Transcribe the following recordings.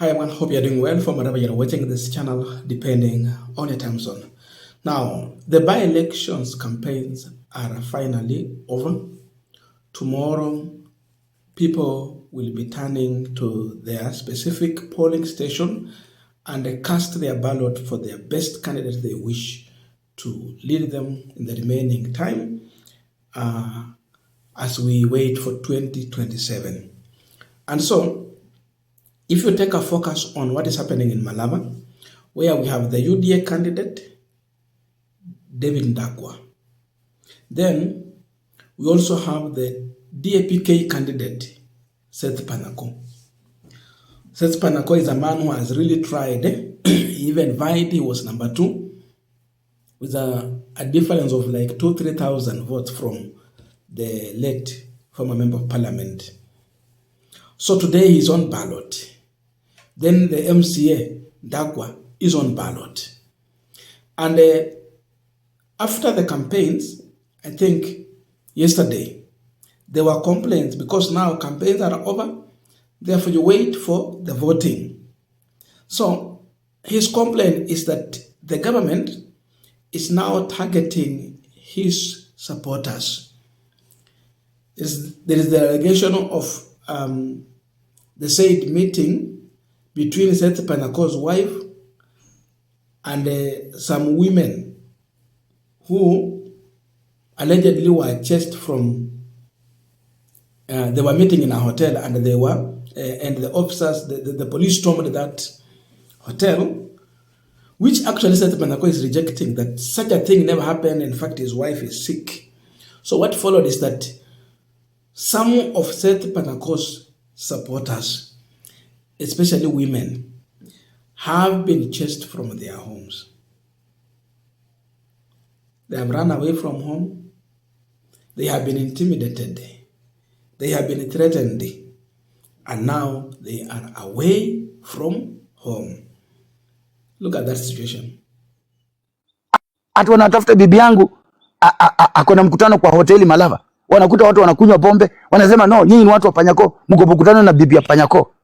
Hi everyone, hope you're doing well from wherever you're watching this channel, depending on your time zone. Now, the by-elections campaigns are finally over. Tomorrow, people will be turning to their specific polling station and cast their ballot for their best candidate they wish to lead them in the remaining time as we wait for 2027. And so, if you take a focus on what is happening in Malava, where we have the UDA candidate, David Ndakwa. Then we also have the DAPK candidate, Seth Panako. Seth Panako is a man who has really tried. He even vied, he was number 2, with a difference of like 2,000-3,000 votes from the late former member of parliament. So today he's on ballot. Then the MCA, Ndakwa, is on ballot. And after the campaigns, I think yesterday, there were complaints because now campaigns are over. Therefore, you wait for the voting. So his complaint is that the government is now targeting his supporters. There is the allegation of the said meeting between Seth Panako's wife and some women who allegedly were chased from, they were meeting in a hotel and they were, and the officers, the police stormed that hotel, which actually Seth Panako is rejecting, that such a thing never happened. In fact, his wife is sick. So what followed is that some of Seth Panako's supporters, especially women, have been chased from their homes. They have run away from home. They have been intimidated. They have been threatened. And now they are away from home. Look at that situation. Atu wanatafuta bibi yangu akona mkutano kwa hoteli Malava. Wanakuta watu wanakunywa pombe, wanasema no, nyinyi ni watu wa Panyako, mko mkutano na bibi ya Panyako.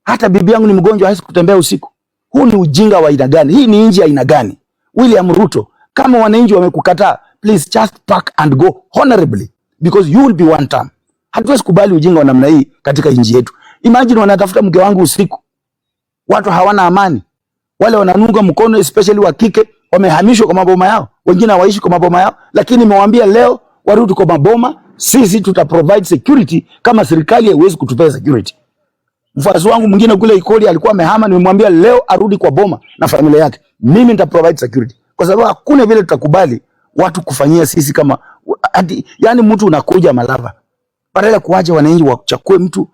Hata bibi yangu ni mgonjwa, hawezi kutembea usiku. Huu ni ujinga wa aina gani? Hii ni nchi ya aina gani? William Ruto, kama wananchi wamekukataa, please just pack and go honorably because you will be one term. Hatuwezi kubali ujinga wa namna hii katika nchi yetu. Imagine wanatafuta mke wangu usiku. Watu hawana amani. Wale wananunga mkono especially wa kike wamehamishwa kwa maboma yao. Wengine hawaishi kwa maboma yao, lakini nimewaambia leo warudi kwa maboma, sisi tuta provide security kama serikali haiwezi kutupea security. Mfasi wangu mwingine kule Ikoli alikuwa amehama, nimemwambia leo arudi kwa boma na familia yake. Mimi nita provide security. Kwa sababu hakuna vile tutakubali watu kufanyia sisi kama yani mtu unakuja Malava. Badala kuacha wananchi wachakue mtu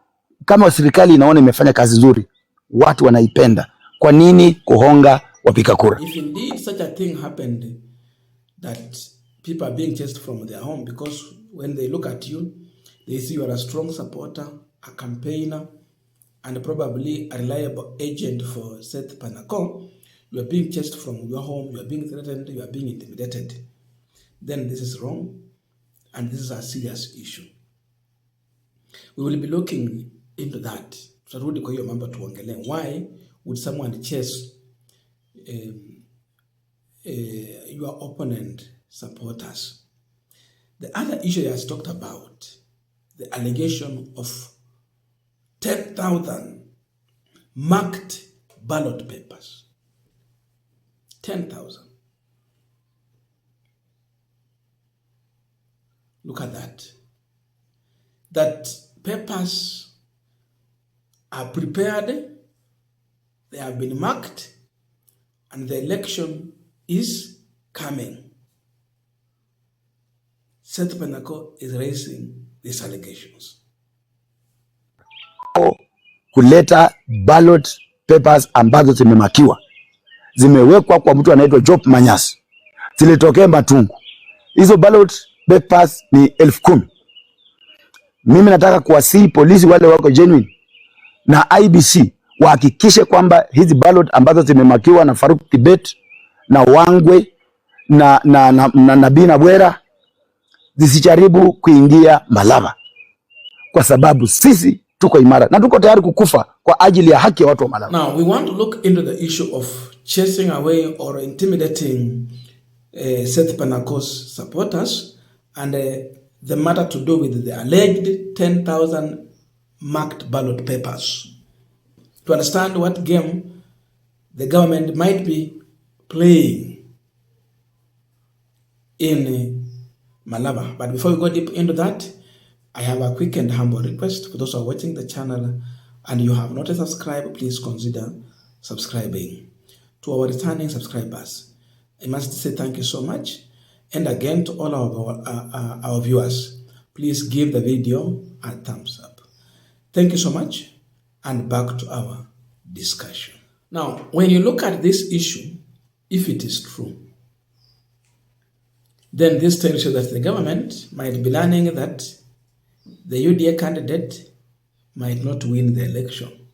kama serikali inaona imefanya kazi nzuri. Watu wanaipenda. Kwa nini kuhonga wapiga kura? If indeed such a thing happened, that people are being chased from their home because when they look at you, they see you are a strong supporter, a campaigner, and probably a reliable agent for Seth Panako, you are being chased from your home, you are being threatened, you are being intimidated. Then this is wrong, and this is a serious issue. We will be looking into that. Why would someone chase your opponent supporters? The other issue he has talked about, the allegation of 10,000 marked ballot papers. 10,000. Look at that. That papers are prepared, they have been marked, and the election is coming. Seth Panako is raising these allegations. Kuleta ballot papers ambazo zimemakiwa. Zimewekwa kwa mtu anaitwa Job Manyasi. Zilitokea Matungu. Hizo ballot papers ni 10,000. Mimi nataka kuwasihi polisi wale wako genuine na IBC wahakikishe kwamba hizi ballot ambazo zimemakiwa na Faruk Kibet na Wangwe na Bina Bwera zisijaribu kuingia Malava. Kwa sababu sisi tuko imara na tuko tayari kukufa kwa ajili ya haki ya watu wa Malava. Now we want to look into the issue of chasing away or intimidating Seth Panako's supporters and the matter to do with the alleged 10,000 marked ballot papers, to understand what game the government might be playing in Malava. But before we go deep into that, I have a quick and humble request for those who are watching the channel and you have not subscribed, please consider subscribing. To our returning subscribers, I must say thank you so much. And again, to all of our viewers, please give the video a thumbs up. Thank you so much, and back to our discussion. Now, when you look at this issue, if it is true, then this tells you that the government might be learning that the UDA candidate might not win the election.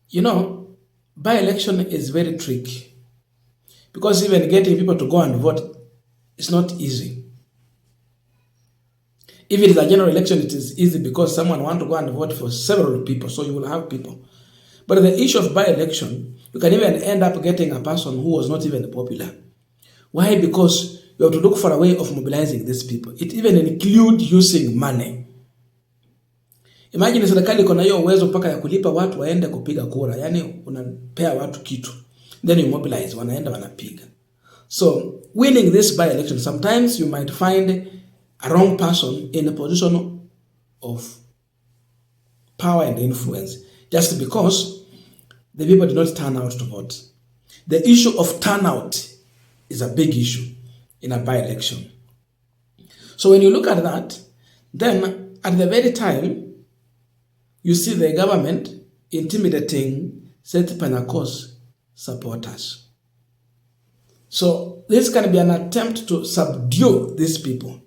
You know, by-election is very tricky because even getting people to go and vote is not easy. If it is a general election, it is easy because someone wants to go and vote for several people, so you will have people. But the issue of by-election, you can even end up getting a person who was not even popular. Why? Because you have to look for a way of mobilizing these people. It even includes using money. Imagine serikali iko na hiyo uwezo mpaka ya kulipa watu waende kupiga kura. Yani unapea watu kitu, then you mobilize, wanaenda wanapiga. So winning this by-election, sometimes you might find a wrong person in a position of power and influence just because the people did not turn out to vote. The issue of turnout is a big issue in a by-election. So when you look at that, then at the very time, you see the government intimidating Seth Panako's supporters. So this can be an attempt to subdue these people.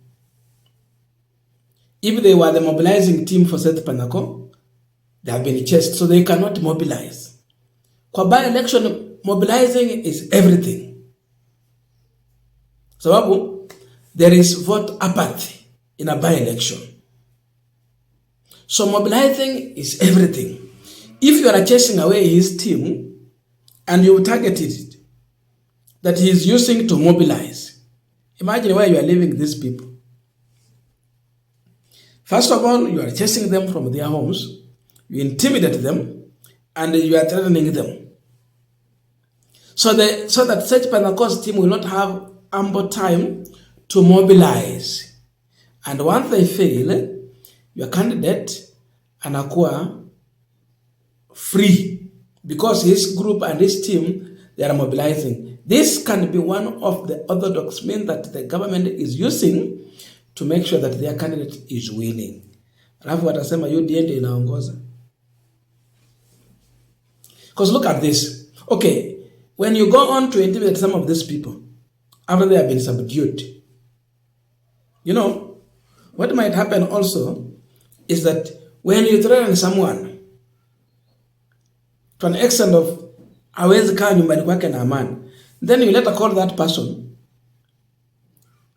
If they were the mobilizing team for Seth Panako, they have been chased, so they cannot mobilize. Kwa by-election, mobilizing is everything. Sababu, there is vote apathy in a by-election. So mobilizing is everything. If you are chasing away his team and you targeted it, that he is using to mobilize, imagine where you are leaving these people. First of all, you are chasing them from their homes, you intimidate them, and you are threatening them. So that Seth Panako's team will not have ample time to mobilize. And once they fail, your candidate anakuwa free because his group and his team, they are mobilizing. This can be one of the orthodox means that the government is using to make sure that their candidate is winning. Alafu watasema UDA ndio inaongoza. Because look at this. Okay, when you go on to intimidate some of these people, after they have been subdued, you know, what might happen also is that when you threaten someone to an extent of hawezi kaa nyumbani kwake na amani, then you later call that person,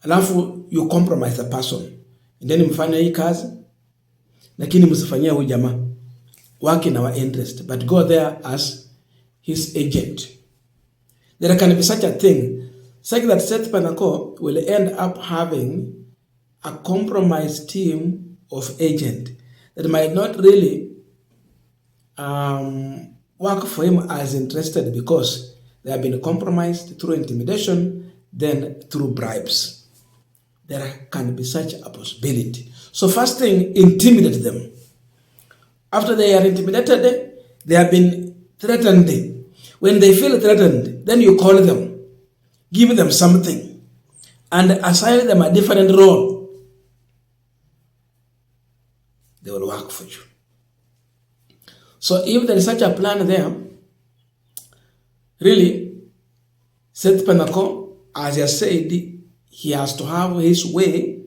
alafu you compromise the person, and then mfanya hii kazi, lakini msifanyia huyu jamaa wake na wa interest, but go there as his agent. There can be such a thing, such that Seth Panako will end up having a compromised team of agent that might not really work for him as interested because they have been compromised through intimidation, then through bribes. There can be such a possibility. So first thing, intimidate them. After they are intimidated, they have been threatened. When they feel threatened, then you call them, give them something, and assign them a different role. They will work for you. So if there is such a plan there, really, Seth Panako, as I said, he has to have his way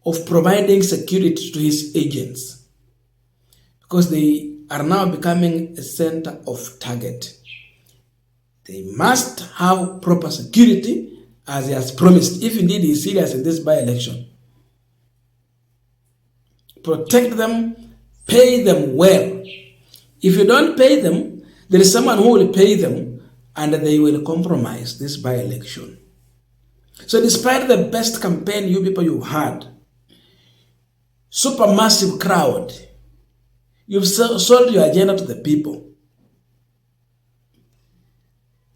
of providing security to his agents because they are now becoming a center of target. They must have proper security as he has promised, if indeed he is serious in this by-election. protect them, pay them well. If you don't pay them, there is someone who will pay them and they will compromise this by-election. So despite the best campaign you people you've had, supermassive crowd, you've sold your agenda to the people,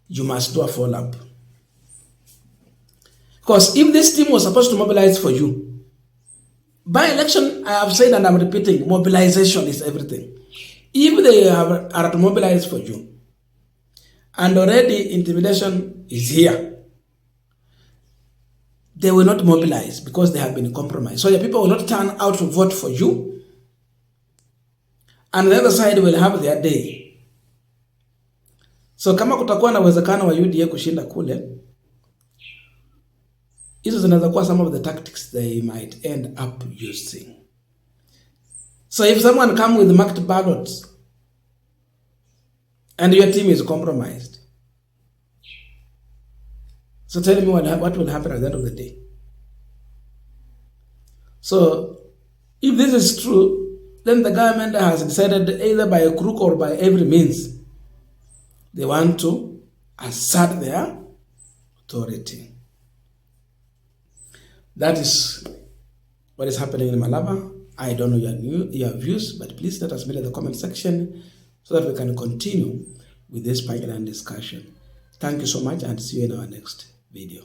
you must do a follow-up. Because if this team was supposed to mobilize for you, by-election, I have said and I'm repeating, mobilization is everything. If they are to mobilize for you, and already intimidation is here, they will not mobilize because they have been compromised. So your people will not turn out to vote for you, and the other side will have their day. So kama kutakuwa na uwezekano wa UDA kushinda kule, hizo zinaweza kuwa some of the tactics they might end up using. So if someone come with marked ballots and your team is compromised, so tell me what will happen at the end of the day. So if this is true, then the government has decided either by a crook or by every means, they want to assert their authority. That is what is happening in Malava. I don't know your views, but please let us know in the comment section so that we can continue with this Punchline discussion. Thank you so much and see you in our next video.